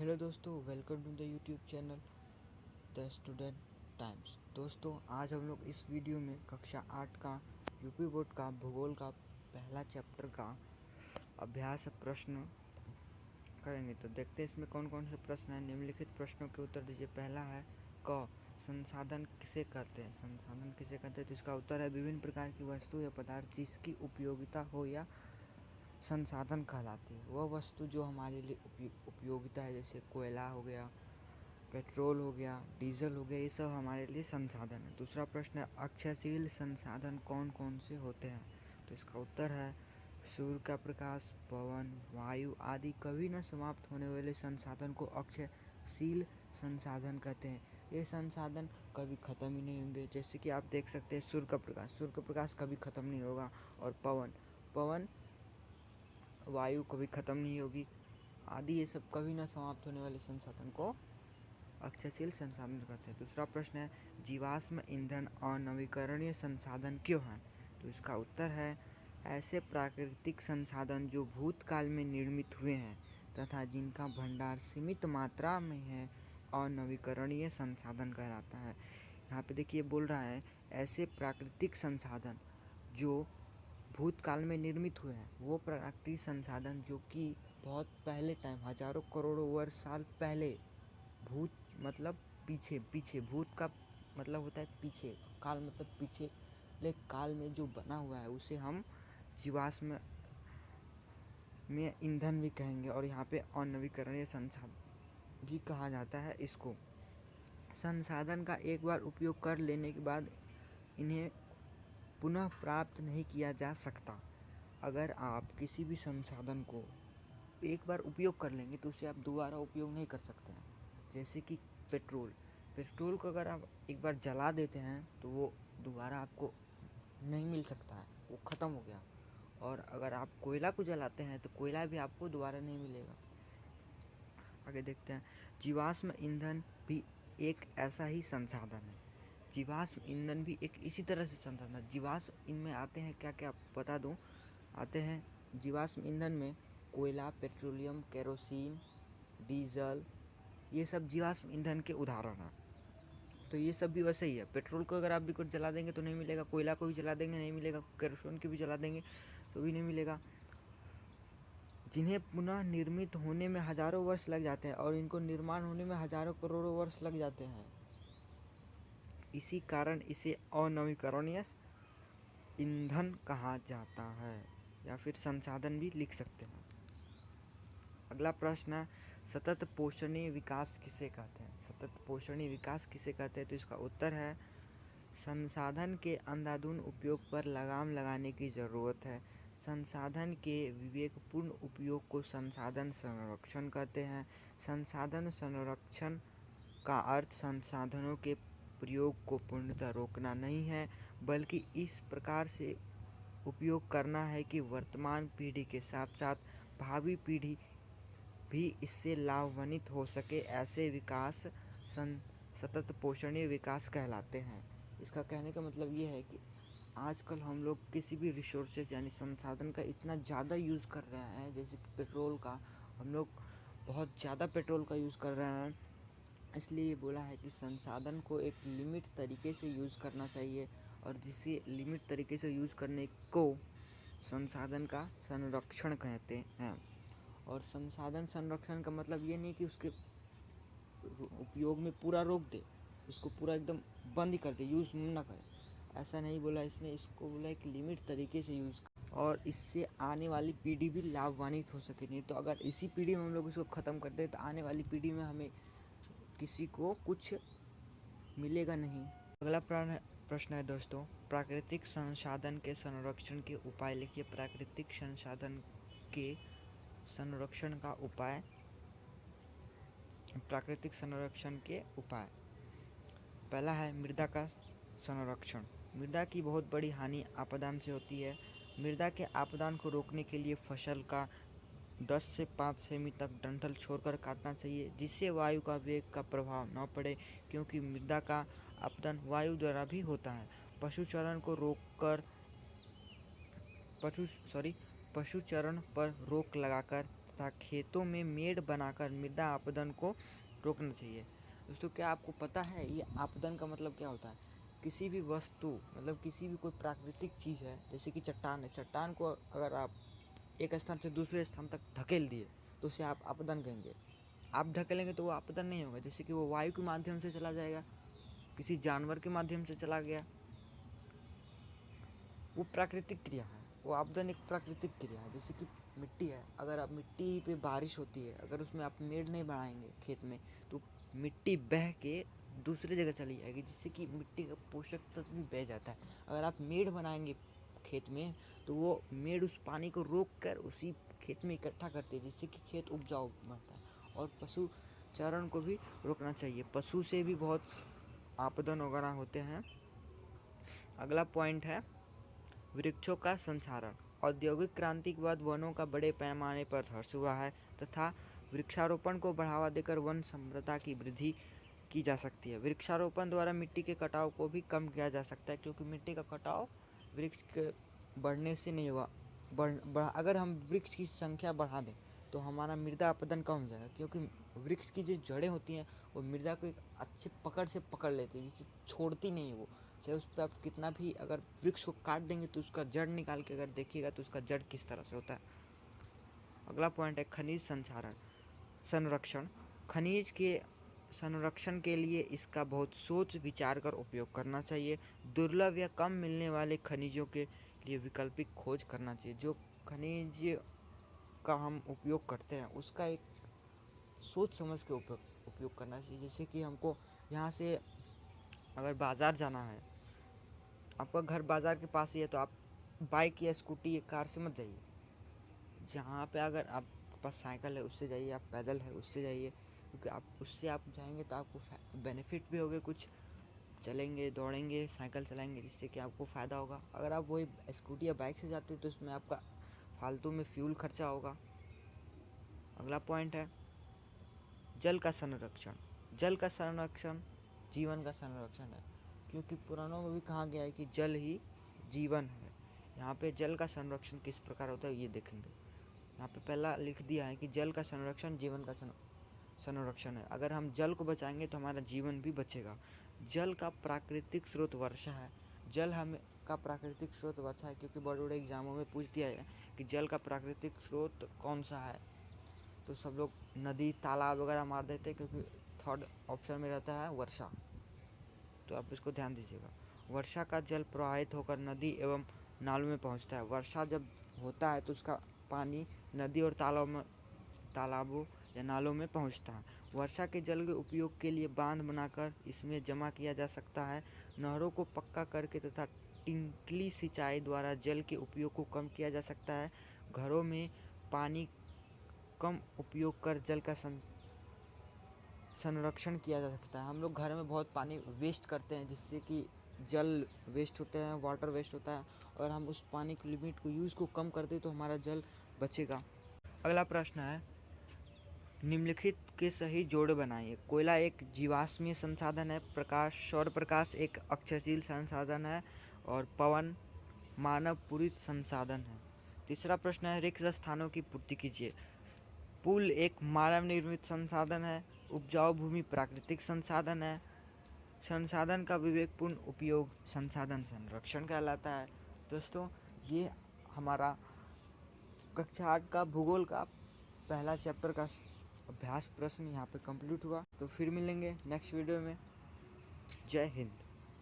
Hello दोस्तों, welcome to the YouTube channel the student times. दोस्तों, आज हम लोग इस वीडियो में कक्षा 8 का यूपी बोर्ड का भूगोल का पहला चैप्टर का अभ्यास प्रश्न करेंगे। तो देखते हैं इसमें कौन कौन से प्रश्न हैं। निम्नलिखित प्रश्नों के उत्तर दीजिए। पहला है क, संसाधन किसे कहते हैं। संसाधन किसे कहते हैं तो इसका उत्तर है विभिन्न प्रकार की वस्तु या पदार्थ जिसकी उपयोगिता हो या संसाधन कहलाती है। वह वस्तु जो हमारे लिए उपयोगिता है, जैसे कोयला हो गया, पेट्रोल हो गया, डीजल हो गया, ये सब हमारे लिए संसाधन है। दूसरा प्रश्न है अक्षयशील संसाधन कौन कौन से होते हैं। तो इसका उत्तर है सूर्य का प्रकाश, पवन, वायु आदि कभी न समाप्त होने वाले संसाधन को अक्षयशील संसाधन कहते हैं। ये संसाधन कभी ख़त्म ही नहीं होंगे। जैसे कि आप देख सकते हैं सूर्य का प्रकाश कभी ख़त्म नहीं होगा। और पवन वायु कभी ख़त्म नहीं होगी आदि, ये सब कभी ना समाप्त होने वाले संसाधन को अक्षयशील संसाधन कहते हैं। दूसरा प्रश्न है जीवाश्म ईंधन अनवीकरणीय संसाधन क्यों है। तो इसका उत्तर है ऐसे प्राकृतिक संसाधन जो भूतकाल में निर्मित हुए हैं तथा जिनका भंडार सीमित मात्रा में है अनवीकरणीय संसाधन कहलाता है। यहाँ पे देखिए बोल रहा है ऐसे प्राकृतिक संसाधन जो भूतकाल में निर्मित हुए हैं, वो प्राकृतिक संसाधन जो कि बहुत पहले टाइम, हजारों करोड़ों वर्ष साल पहले, भूत मतलब पीछे, भूत का मतलब होता है पीछे, काल मतलब पीछे, ले काल में जो बना हुआ है उसे हम जीवाश्म में ईंधन भी कहेंगे। और यहाँ पे अनवीकरणीय संसाधन भी कहा जाता है इसको। संसाधन का एक बार उपयोग कर लेने के बाद इन्हें पुनः प्राप्त नहीं किया जा सकता। अगर आप किसी भी संसाधन को एक बार उपयोग कर लेंगे तो उसे आप दोबारा उपयोग नहीं कर सकते हैं। जैसे कि पेट्रोल को अगर आप एक बार जला देते हैं तो वो दोबारा आपको नहीं मिल सकता है, वो ख़त्म हो गया। और अगर आप कोयला को जलाते हैं तो कोयला भी आपको दोबारा नहीं मिलेगा। आगे देखते हैं जीवाश्म ईंधन भी एक ऐसा ही संसाधन है। जीवाश्म ईंधन भी एक इसी तरह से संसाधन है। जीवाश्म इनमें आते हैं क्या क्या बता दूं। आते हैं जीवाश्म ईंधन में कोयला, पेट्रोलियम, केरोसिन, डीजल, ये सब जीवाश्म ईंधन के उदाहरण हैं। तो ये सब भी वैसे ही है। पेट्रोल को अगर आप भी कुछ जला देंगे तो नहीं मिलेगा, कोयला को भी जला देंगे नहीं मिलेगा, केरोसिन को भी जला देंगे तो भी नहीं मिलेगा। जिन्हें पुनः निर्मित होने में हजारों वर्ष लग जाते हैं और इनको निर्माण होने में हजारों करोड़ों वर्ष लग जाते हैं। इसी कारण इसे अनवीकरणीय ईंधन कहा जाता है, या फिर संसाधन भी लिख सकते हैं। अगला प्रश्न है सतत पोषणीय विकास किसे कहते हैं। सतत पोषणीय विकास किसे कहते हैं तो इसका उत्तर है संसाधन के अंधाधुंध उपयोग पर लगाम लगाने की ज़रूरत है। संसाधन के विवेकपूर्ण उपयोग को संसाधन संरक्षण कहते हैं। संसाधन संरक्षण का अर्थ संसाधनों के प्रयोग को पूर्णतः रोकना नहीं है, बल्कि इस प्रकार से उपयोग करना है कि वर्तमान पीढ़ी के साथ साथ भावी पीढ़ी भी इससे लाभान्वित हो सके। ऐसे विकास सतत पोषणीय विकास कहलाते हैं। इसका कहने का मतलब ये है कि आजकल हम लोग किसी भी रिसोर्सेज यानी संसाधन का इतना ज़्यादा यूज़ कर रहे हैं। जैसे कि पेट्रोल का, हम लोग बहुत ज़्यादा पेट्रोल का यूज़ कर रहे हैं। इसलिए ये बोला है कि संसाधन को एक लिमिट तरीके से यूज़ करना चाहिए, और जिसे लिमिट तरीके से यूज़ करने को संसाधन का संरक्षण कहते हैं। और संसाधन संरक्षण का मतलब ये नहीं कि उसके उपयोग में पूरा रोक दे, उसको पूरा एकदम बंद ही कर दे, यूज़ ना करे, ऐसा नहीं बोला इसने। इसको बोला एक लिमिट तरीके से यूज़ और इससे आने वाली पीढ़ी भी लाभान्वित हो सके। नहीं तो अगर इसी पीढ़ी में हम लोग इसको ख़त्म कर दें तो आने वाली पीढ़ी में हमें किसी को कुछ मिलेगा नहीं। अगला प्रश्न है दोस्तों प्राकृतिक संसाधन के संरक्षण के उपाय लिखिए। प्राकृतिक संसाधन के संरक्षण का उपाय, प्राकृतिक संरक्षण के उपाय। पहला है मृदा का संरक्षण। मृदा की बहुत बड़ी हानि आपदान से होती है। मृदा के आपदान को रोकने के लिए फसल का 10 से 5 सेमी तक डंठल छोड़कर काटना चाहिए, जिससे वायु का वेग का प्रभाव न पड़े, क्योंकि मृदा का आपदान वायु द्वारा भी होता है। पशुचरण पर रोक लगाकर तथा खेतों में मेड़ बनाकर मृदा अपरदन को रोकना चाहिए। दोस्तों, क्या आपको पता है ये आपदन का मतलब क्या होता है? किसी भी वस्तु, मतलब किसी भी कोई प्राकृतिक चीज़ है, जैसे कि चट्टान है, चट्टान को अगर आप एक स्थान से दूसरे स्थान तक धकेल दिए तो उसे आप आपदन कहेंगे। आप धकेलेंगे तो वो आपदन नहीं होगा। जैसे कि वो वायु के माध्यम से चला जाएगा, किसी जानवर के माध्यम से चला गया, वो प्राकृतिक क्रिया है। वो आपदन एक प्राकृतिक क्रिया है। जैसे कि मिट्टी है, अगर आप मिट्टी पे बारिश होती है, अगर उसमें आप मेड़ नहीं बढ़ाएंगे खेत में, तो मिट्टी बह के दूसरी जगह चली जाएगी, जिससे कि मिट्टी का पोषक तत्व भी बह जाता है। अगर आप मेड़ बनाएंगे खेत में, तो वो मेड़ उस पानी को रोक कर उसी खेत में इकट्ठा करती है, जिससे कि खेत उपजाऊ बनता है। और पशु चारण को भी रोकना चाहिए, पशु से भी बहुत आपदन वगैरह होते हैं। अगला पॉइंट है वृक्षों का संचारण। औद्योगिक क्रांति के बाद वनों का बड़े पैमाने पर ध्वंस हुआ है तथा वृक्षारोपण को बढ़ावा देकर वन संपदा की वृद्धि की जा सकती है। वृक्षारोपण द्वारा मिट्टी के कटाव को भी कम किया जा सकता है, क्योंकि मिट्टी का कटाव वृक्ष के बढ़ने से नहीं हुआ। अगर हम वृक्ष की संख्या बढ़ा दें तो हमारा मृदा अपरदन कम हो जाएगा, क्योंकि वृक्ष की जो जड़ें होती हैं वो मृदा को एक अच्छे पकड़ से पकड़ लेती है, जिससे छोड़ती नहीं है वो। चाहे उस पर आप कितना भी अगर वृक्ष को काट देंगे तो उसका जड़ निकाल के अगर देखिएगा तो उसका जड़ किस तरह से होता है। अगला पॉइंट है खनिज संरक्षण। खनिज के संरक्षण के लिए इसका बहुत सोच विचार कर उपयोग करना चाहिए। दुर्लभ या कम मिलने वाले खनिजों के लिए वैकल्पिक खोज करना चाहिए। जो खनिज का हम उपयोग करते हैं उसका एक सोच समझ के उपयोग करना चाहिए। जैसे कि हमको यहाँ से अगर बाज़ार जाना है, आपका घर बाज़ार के पास ही है, तो आप बाइक या स्कूटी या कार से मत जाइए। जहाँ पे अगर आपके पास साइकिल है उससे जाइए, आप पैदल है उससे जाइए, क्योंकि आप उससे आप जाएंगे तो आपको बेनिफिट भी होगा, कुछ चलेंगे दौड़ेंगे साइकिल चलाएंगे, जिससे कि आपको फ़ायदा होगा। अगर आप वही स्कूटी या बाइक से जाते हैं तो उसमें आपका फालतू में फ्यूल खर्चा होगा। अगला पॉइंट है जल का संरक्षण। जल का संरक्षण जीवन का संरक्षण है, क्योंकि पुराणों में भी कहा गया है कि जल ही जीवन है। यहाँ पे जल का संरक्षण किस प्रकार होता है ये देखेंगे। यहाँ पे पहला लिख दिया है कि जल का संरक्षण जीवन का संरक्षण है। अगर हम जल को बचाएंगे तो हमारा जीवन भी बचेगा। जल का प्राकृतिक स्रोत वर्षा है। जल हमें का प्राकृतिक स्रोत वर्षा है, क्योंकि बड़े बड़े एग्जामों में पूछ दिया है कि जल का प्राकृतिक स्रोत कौन सा है, तो सब लोग नदी तालाब वगैरह मार देते हैं, क्योंकि थर्ड ऑप्शन में रहता है वर्षा। तो आप इसको ध्यान दीजिएगा। वर्षा का जल प्रवाहित होकर नदी एवं नालों में पहुंचता है। वर्षा जब होता है तो उसका पानी नदी और तालाबों या नालों में पहुंचता है। वर्षा के जल के उपयोग के लिए बांध बनाकर इसमें जमा किया जा सकता है। नहरों को पक्का करके तथा टिंकली सिंचाई द्वारा जल के उपयोग को कम किया जा सकता है। घरों में पानी कम उपयोग कर जल का संरक्षण किया जा सकता है। हम लोग घर में बहुत पानी वेस्ट करते हैं, जिससे कि जल वेस्ट होते हैं, वाटर वेस्ट होता है, और हम उस पानी की लिमिट को यूज़ को कम कर दें तो हमारा जल बचेगा। अगला प्रश्न है निम्नलिखित के सही जोड़ बनाइए। कोयला एक जीवाश्मीय संसाधन है, सौर प्रकाश एक अक्षयशील संसाधन है, और पवन मानव पूरित संसाधन है। तीसरा प्रश्न है रिक्त स्थानों की पूर्ति कीजिए। पुल एक मानव निर्मित संसाधन है, उपजाऊ भूमि प्राकृतिक संसाधन है, संसाधन का विवेकपूर्ण उपयोग संसाधन संरक्षण कहलाता है। दोस्तों, ये हमारा कक्षा 8 का भूगोल का पहला चैप्टर का अभ्यास प्रश्न यहाँ पे कंप्लीट हुआ। तो फिर मिलेंगे नेक्स्ट वीडियो में। जय हिंद।